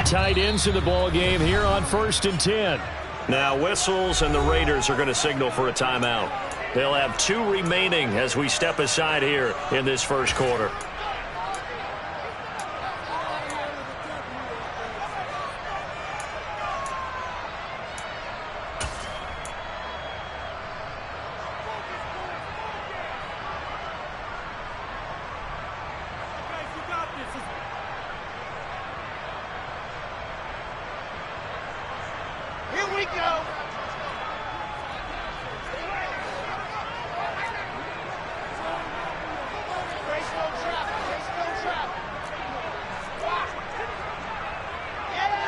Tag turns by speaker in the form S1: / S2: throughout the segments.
S1: tight ends in the ball game here on 1st and 10.
S2: Now whistles, and the Raiders are going to signal for a timeout. They'll have 2 remaining as we step aside here in this first quarter.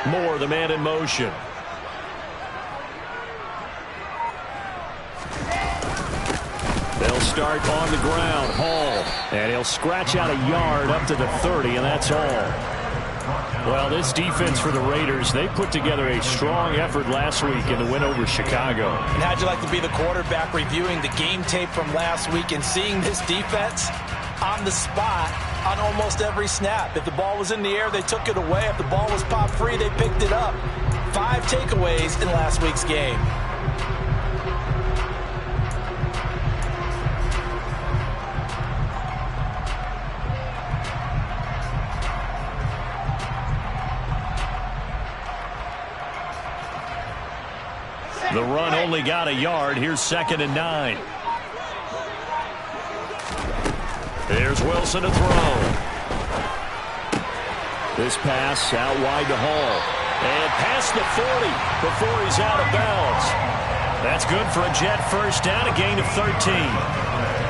S2: Moore, the man in motion. They'll start on the ground. Hall. And he'll scratch out a yard up to the 30, and that's all. Well, this defense for the Raiders, they put together a strong effort last week in the win over Chicago.
S3: And how'd you like to be the quarterback reviewing the game tape from last week and seeing this defense on the spot on almost every snap? If the ball was in the air, they took it away. If the ball was popped free, they picked it up. 5 takeaways in last week's game.
S2: The run only got a yard. Here's 2nd and 9. There's Wilson to throw. This pass out wide to Hall. And past the 40 before he's out of bounds. That's good for a Jet first down, a gain of 13.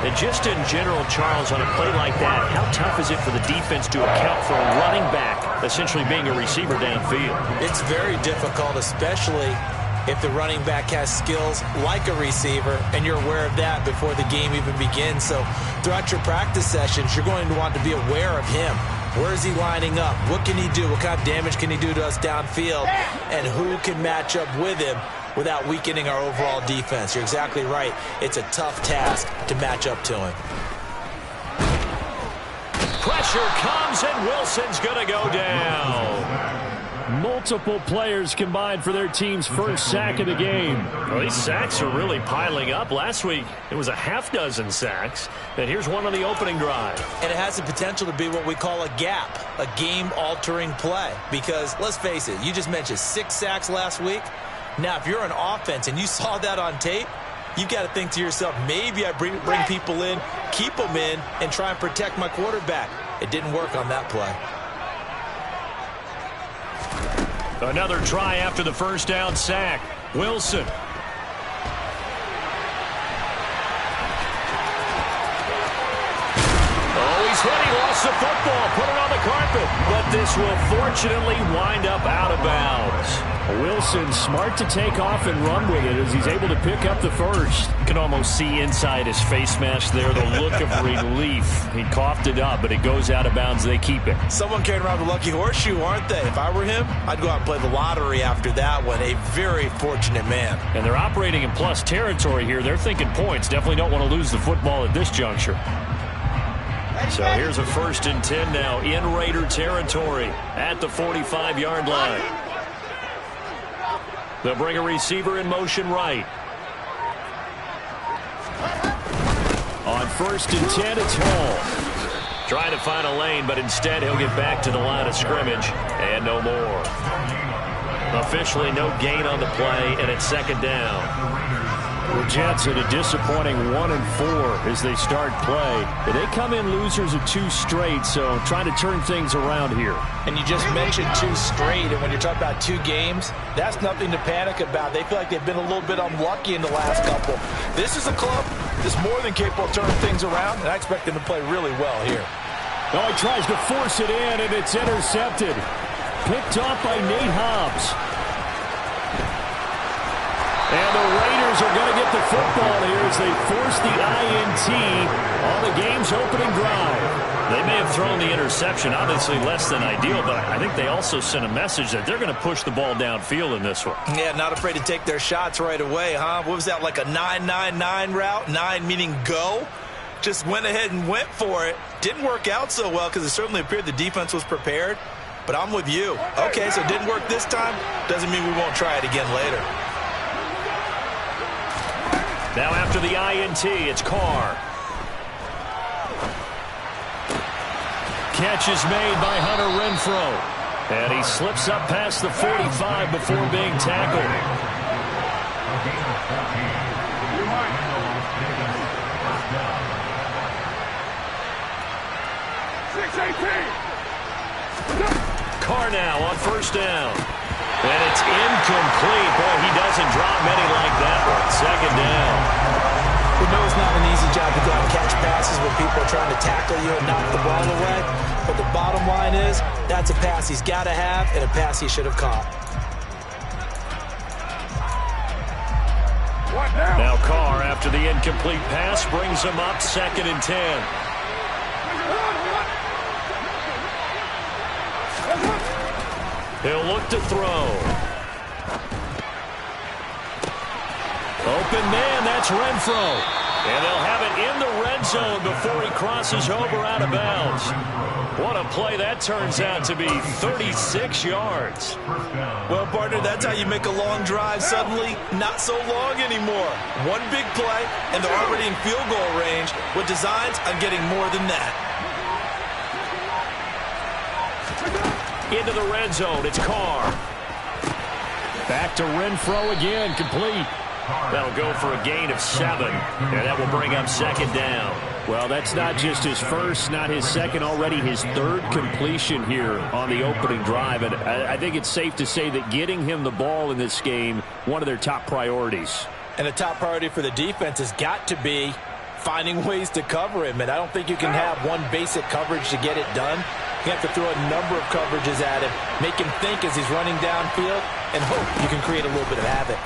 S2: And just in general, Charles, on a play like that, how tough is it for the defense to account for a running back essentially being a receiver downfield?
S3: It's very difficult, especially if the running back has skills like a receiver, and you're aware of that before the game even begins. So throughout your practice sessions, you're going to want to be aware of him. Where is he lining up? What can he do? What kind of damage can he do to us downfield? And who can match up with him without weakening our overall defense? You're exactly right. It's a tough task to match up to him.
S2: Pressure comes, and Wilson's going to go down.
S1: Multiple players combined for their team's first sack of the game.
S2: Well, these sacks are really piling up. Last week, it was a half-dozen sacks. And here's one on the opening drive.
S3: And it has the potential to be what we call a gap, a game-altering play. Because, let's face it, you just mentioned 6 sacks last week. Now, if you're an offense and you saw that on tape, you've got to think to yourself, maybe I bring people in, keep them in, and try and protect my quarterback. It didn't work on that play.
S2: Another try after the first down sack. Wilson. Oh, he's hit. He lost the football. Put it on the carpet. But this will fortunately wind up out of bounds.
S1: Wilson smart to take off and run with it as he's able to pick up the first.
S2: You can almost see inside his face mask there the look of relief. He coughed it up, but it goes out of bounds. They keep it.
S3: Someone carrying around the lucky horseshoe, aren't they? If I were him, I'd go out and play the lottery after that one. A very fortunate man.
S2: And they're operating in plus territory here. They're thinking points. Definitely don't want to lose the football at this juncture. So here's a 1st and 10 now in Raider territory at the 45-yard line. They'll bring a receiver in motion right. On 1st and 10, it's Hall. Trying to find a lane, but instead he'll get back to the line of scrimmage, and no more. Officially no gain on the play, and it's 2nd down.
S1: The Jets at a disappointing 1-4 as they start play. They come in losers of 2 straight, so trying to turn things around here.
S3: And you just mentioned 2 straight, and when you're talking about 2 games, that's nothing to panic about. They feel like they've been a little bit unlucky in the last couple. This is a club that's more than capable of turning things around, and I expect them to play really well here.
S1: Oh, he tries to force it in, and it's intercepted. Picked off by Nate Hobbs. And the Raiders are going to get the football here as they force the INT on the game's opening drive.
S2: They may have thrown the interception, obviously less than ideal, but I think they also sent a message that they're going to push the ball downfield in this one.
S3: Yeah, not afraid to take their shots right away, huh? What was that, like a 9-9-9 route? 9 meaning go? Just went ahead and went for it. Didn't work out so well because it certainly appeared the defense was prepared. But I'm with you. Okay, so it didn't work this time. Doesn't mean we won't try it again later.
S2: Now after the INT, it's Carr. Catch is made by Hunter Renfrow. And he slips up past the 45 before being tackled. Carr now on first down. And it's incomplete. Boy, he doesn't drop many like that one. Second down.
S3: We know it's not an easy job to go out and catch passes when people are trying to tackle you and knock the ball away. But the bottom line is, that's a pass he's got to have and a pass he should have caught.
S2: Now Carr, after the incomplete pass, brings him up 2nd and 10. He'll look to throw. Open man, that's Renfrow. And they'll have it in the red zone before he crosses over out of bounds. What a play that turns out to be, 36 yards.
S3: Well, partner, that's how you make a long drive suddenly not so long anymore. One big play, and they're already in field goal range with designs on getting more than that.
S2: Into the red zone, it's Carr. Back to Renfrow again, complete. That'll go for a gain of 7, and that will bring up 2nd down.
S1: Well, that's not just his first, not his second, already his 3rd completion here on the opening drive. And I think it's safe to say that getting him the ball in this game, one of their top priorities.
S3: And a top priority for the defense has got to be finding ways to cover him. And I don't think you can have one basic coverage to get it done. You have to throw a number of coverages at him, make him think as he's running downfield, and hope you can create a little bit of havoc.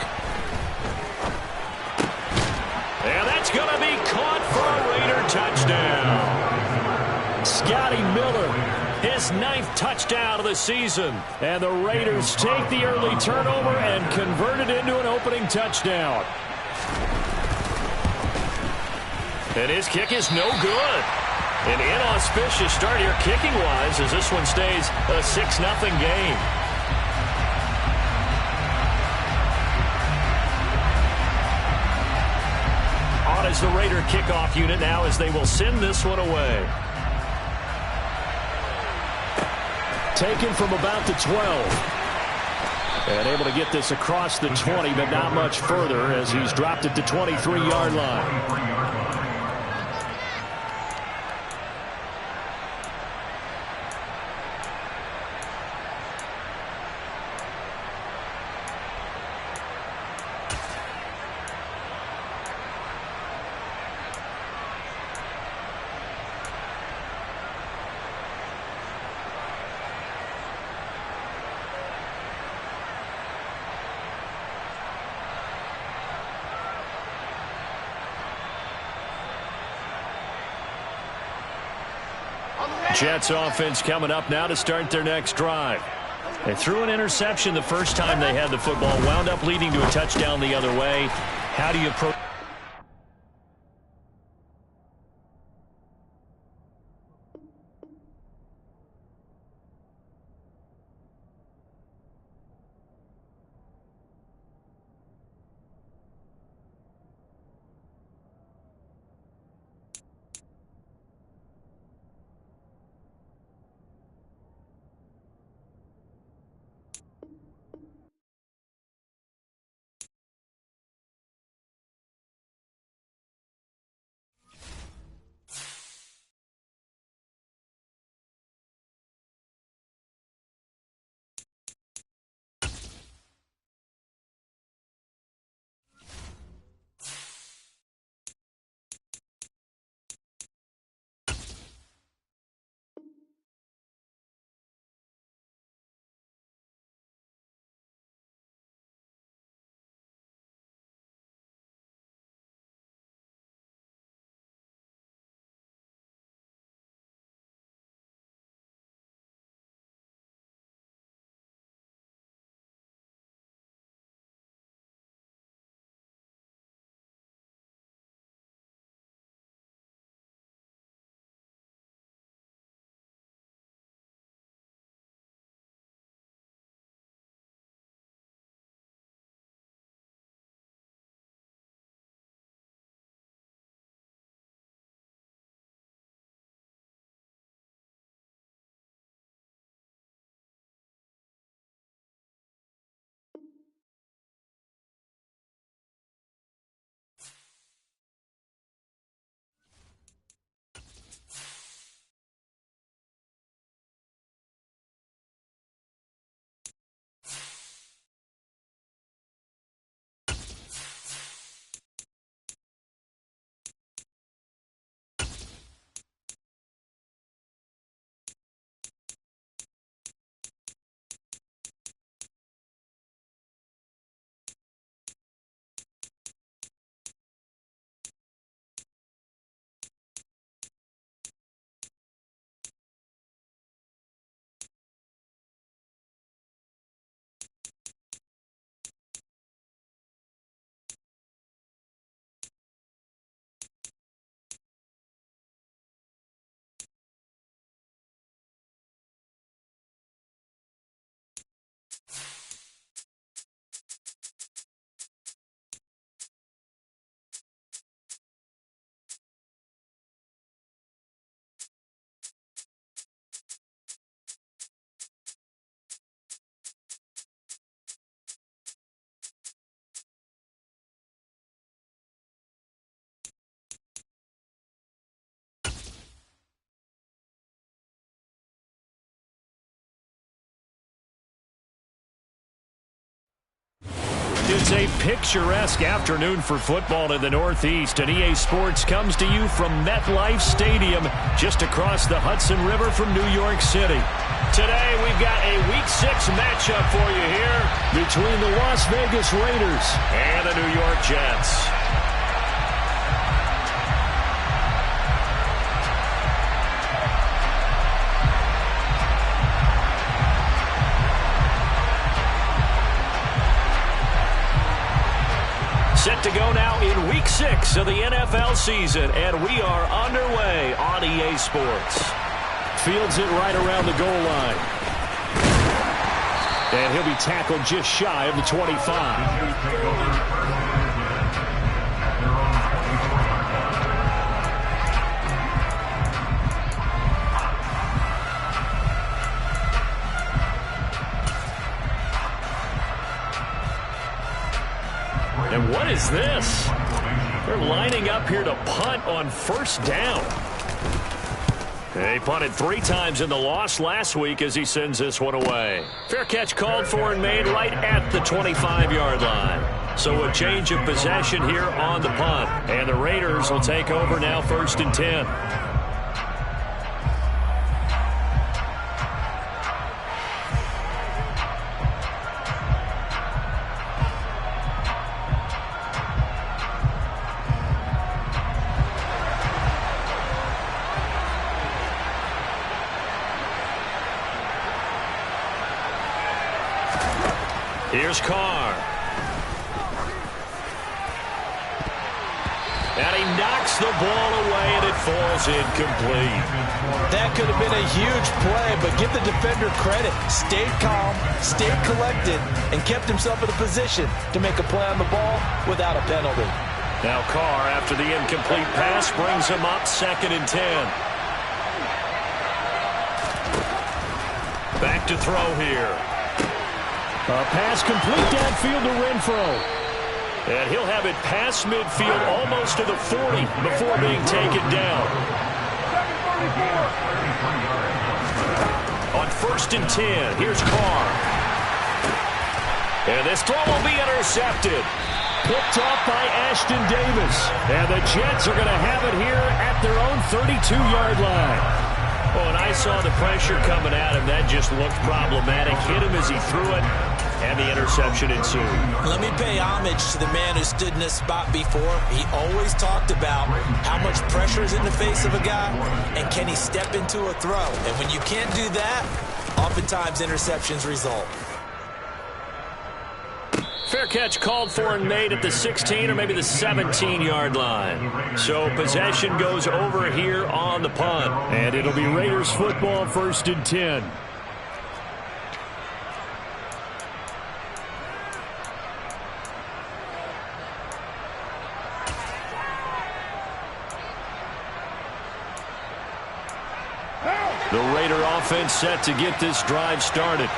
S2: And that's going to be caught for a Raider touchdown. Scotty Miller, his 9th touchdown of the season. And the Raiders take the early turnover and convert it into an opening touchdown. And his kick is no good. An inauspicious start here kicking-wise as this one stays a 6-0 game. On as the Raider kickoff unit now as they will send this one away.
S1: Taken from about the 12. And able to get this across the 20, but not much further as he's dropped at the 23-yard line. Jets offense coming up now to start their next drive. They threw an interception the first time they had the football, wound up leading to a touchdown the other way. How do you approach
S2: It's a picturesque afternoon for football in the Northeast, and EA Sports comes to you from MetLife Stadium, just across the Hudson River from New York City. Today, we've got a Week 6 matchup for you here between the Las Vegas Raiders and the New York Jets. Set to go now in Week 6 of the NFL season, and we are underway on EA Sports.
S1: Fields it right around the goal line. And he'll be tackled just shy of the 25.
S2: And what is this? They're lining up here to punt on first down. They punted 3 times in the loss last week as he sends this one away. Fair catch called for and made right at the 25-yard line. So a change of possession here on the punt. And the Raiders will take over now 1st and 10. Here's Carr. And he knocks the ball away, and it falls incomplete.
S3: That could have been a huge play, but give the defender credit. Stayed calm, stayed collected, and kept himself in a position to make a play on the ball without a penalty.
S2: Now Carr, after the incomplete pass, brings him up 2nd and 10. Back to throw here.
S1: A pass complete downfield to Renfro.
S2: And he'll have it past midfield almost to the 40 before being taken down. On 1st and 10, here's Carr. And this throw will be intercepted.
S1: Picked off by Ashton Davis. And the Jets are going to have it here at their own 32-yard line.
S2: Oh, and I saw the pressure coming at him. That just looked problematic. Hit him as he threw it, and the interception ensued.
S3: Let me pay homage to the man who stood in this spot before. He always talked about how much pressure is in the face of a guy, and can he step into a throw. And when you can't do that, oftentimes interceptions result.
S2: Fair catch called for and made at the 16 or maybe the 17-yard line. So possession goes over here on the punt.
S1: And it'll be Raiders football 1st and 10.
S2: The Raider offense set to get this drive started.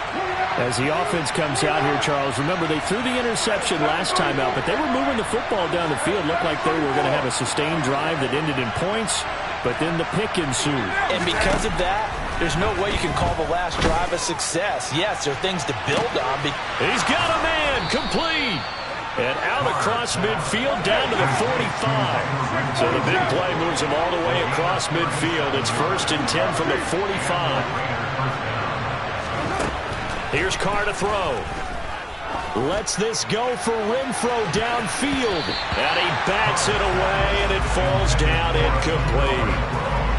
S1: As the offense comes out here, Charles, remember they threw the interception last time out, but they were moving the football down the field. Looked like they were going to have a sustained drive that ended in points, but then the pick ensued.
S3: And because of that, there's no way you can call the last drive a success. Yes, there are things to build on.
S2: He's got a man, complete. And out across midfield, down to the 45. So the big play moves him all the way across midfield. It's 1st and 10 from the 45. Here's Carr to throw.
S1: Lets this go for Renfro downfield.
S2: And he bats it away, and it falls down incomplete.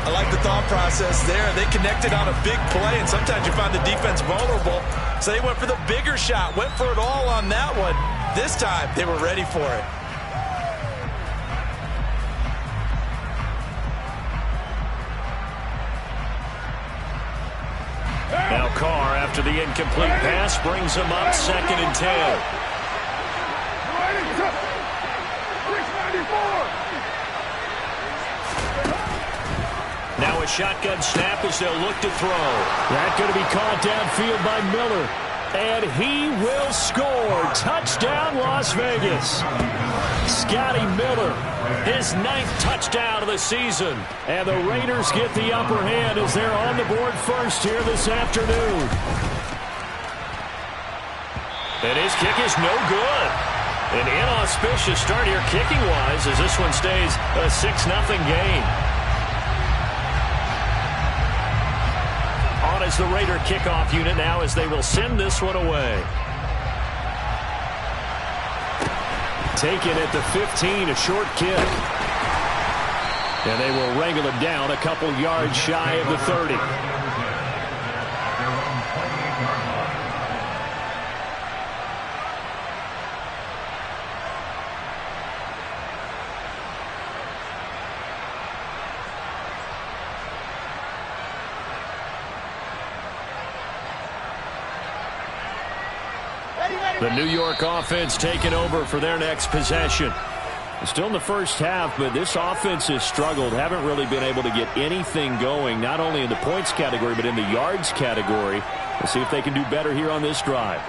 S3: I like the thought process there. They connected on a big play, and sometimes you find the defense vulnerable. So they went for the bigger shot, went for it all on that one. This time, they were ready for it.
S2: Now Carr, after the incomplete pass, brings him up 2nd and 10. Now a shotgun snap as they'll look to throw.
S1: That's going to be caught downfield by Miller. And he will score. Touchdown, Las Vegas. Scotty Miller, his 9th touchdown of the season. And the Raiders get the upper hand as they're on the board first here this afternoon.
S2: And his kick is no good. An inauspicious start here kicking-wise as this one stays a 6-0 game. On as the Raider kickoff unit now as they will send this one away. Taken at the 15, a short kick. And they will wrangle it down a couple yards shy of the 30. The New York offense taking over for their next possession. Still in the first half, but this offense has struggled. Haven't really been able to get anything going, not only in the points category, but in the yards category. Let's see if they can do better here on this drive.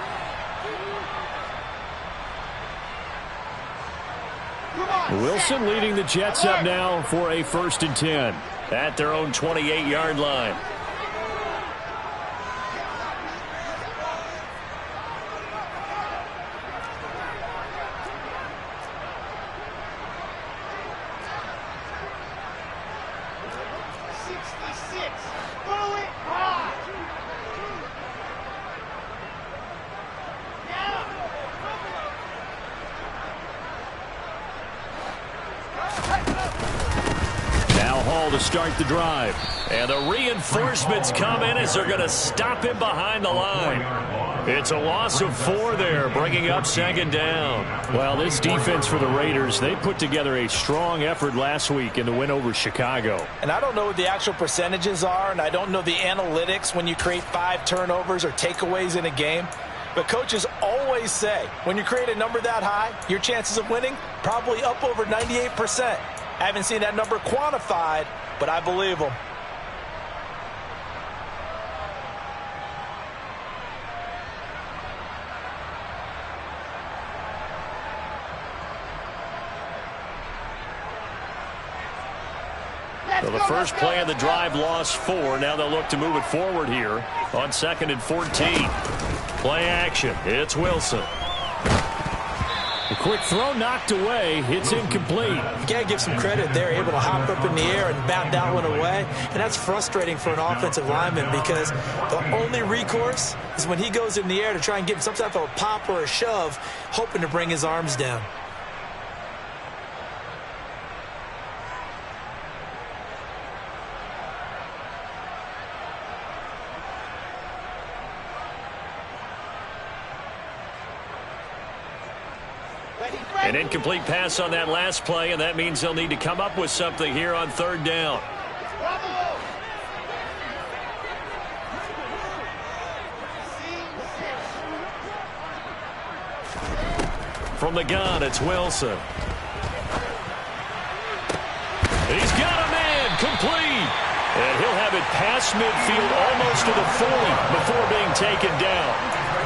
S2: Wilson leading the Jets up now for a 1st and 10 at their own 28-yard line. To start the drive. And the reinforcements come in as they're going to stop him behind the line. It's a loss of 4 there, bringing up 2nd down. Well, this defense for the Raiders, they put together a strong effort last week in the win over Chicago.
S3: And I don't know what the actual percentages are, and I don't know the analytics when you create 5 turnovers or takeaways in a game. But coaches always say, when you create a number that high, your chances of winning probably up over 98%. I haven't seen that number quantified, but I believe them.
S2: So the first play of the drive lost 4. Now they'll look to move it forward here on 2nd and 14. Play action. It's Wilson.
S1: A quick throw knocked away. It's incomplete.
S3: You got to give some credit. They're able to hop up in the air and bat that one away. And that's frustrating for an offensive lineman because the only recourse is when he goes in the air to try and get some type of a pop or a shove, hoping to bring his arms down.
S2: An incomplete pass on that last play, and that means they'll need to come up with something here on 3rd down. From the gun, it's Wilson. He's got a man, complete. And he'll have it past midfield almost to the 40 before being taken down.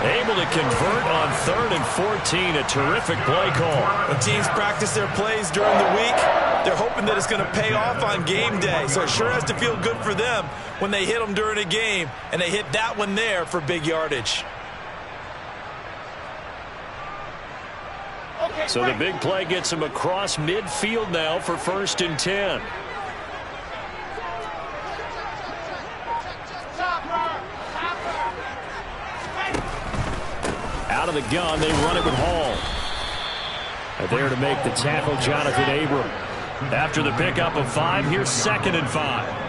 S2: Able to convert on 3rd and 14. A terrific play call.
S3: When teams practice their plays during the week, they're hoping that it's going to pay off on game day. So it sure has to feel good for them when they hit them during a game, and they hit that one there for big yardage.
S2: So the big play gets him across midfield now for 1st and 10.
S1: Out of the gun, they run it with Hall. And there to make the tackle, Jonathan Abram.
S2: After the pickup of 5, here's 2nd and 5.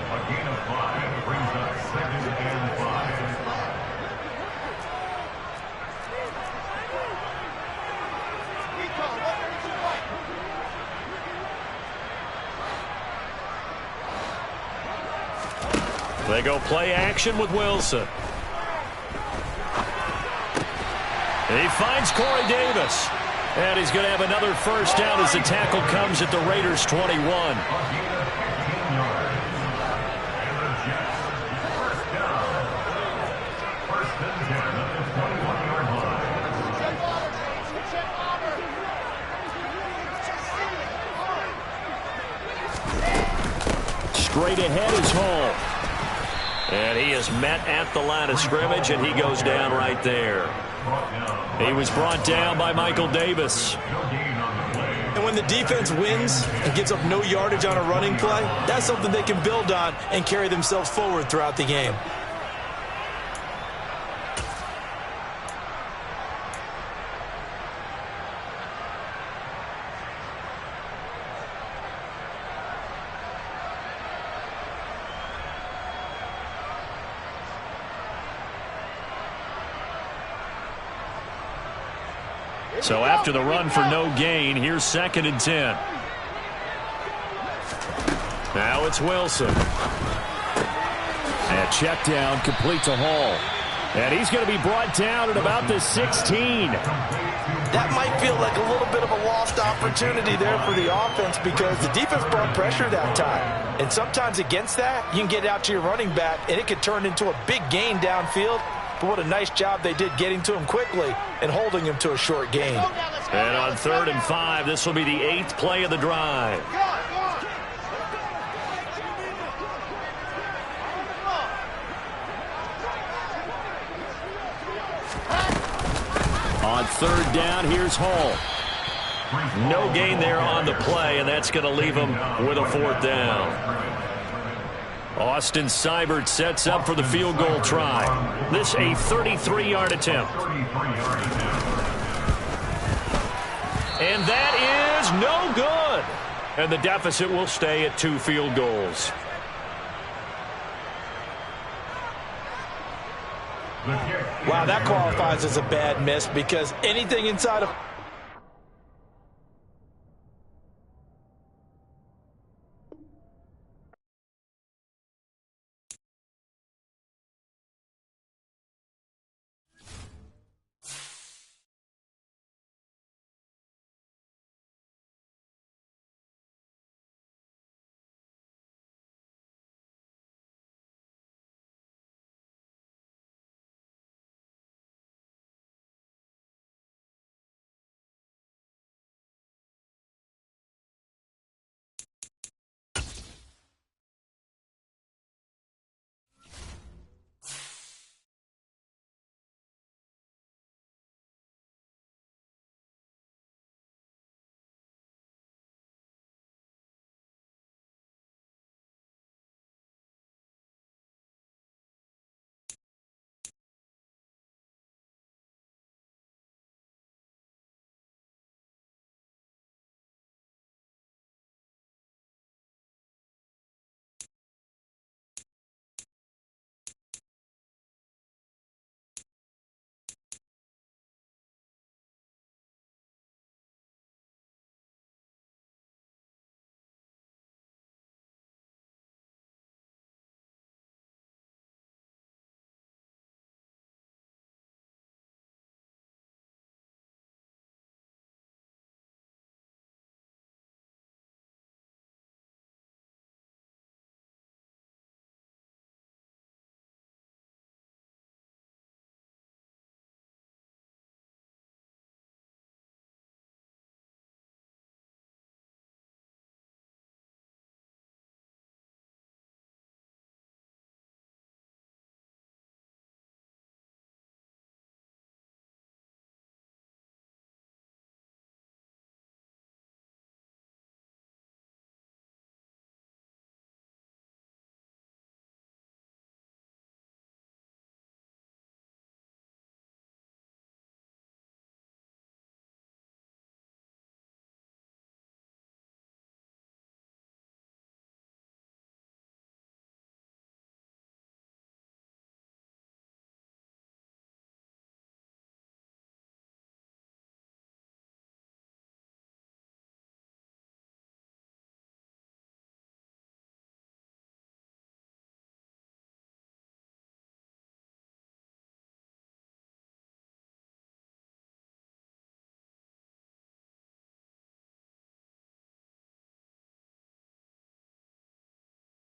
S2: They go play action with Wilson. He finds Corey Davis. And he's going to have another 1st down as the tackle comes at the Raiders' 21.
S1: Straight ahead is Hall.
S2: And he is met at the line of scrimmage, and he goes down right there. He was brought down by Michael Davis.
S3: And when the defense wins and gives up no yardage on a running play, that's something they can build on and carry themselves forward throughout the game.
S2: So after the run for no gain, here's 2nd and 10. Now it's Wilson.
S1: And check down, complete to Hall. And he's going to be brought down at about the 16.
S3: That might feel like a little bit of a lost opportunity there for the offense because the defense brought pressure that time. And sometimes against that, you can get out to your running back, and it could turn into a big gain downfield. But what a nice job they did getting to him quickly and holding him to a short gain.
S2: And on 3rd and 5, this will be the 8th play of the drive.
S1: On 3rd down, here's Hall.
S2: No gain there on the play, and that's going to leave him with a 4th down. Austin Seibert sets up for the field goal try. This a 33-yard attempt. And that is no good. And the deficit will stay at 2 field goals.
S3: Wow, that qualifies as a bad miss because anything inside of